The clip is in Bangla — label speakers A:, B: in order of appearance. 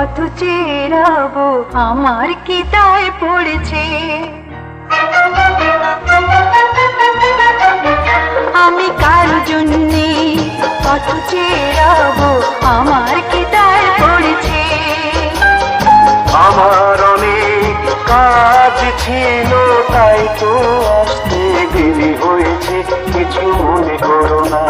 A: কত চেরাবো আমার কি দায় পড়েছে। আমি কারো জন্যে কত চেরাবো আমার কি দায় পড়েছে।
B: আমার অনেক কাজ ছিল তাই তো আসতে দেরি হয়েছে, কিছু মনে করো না।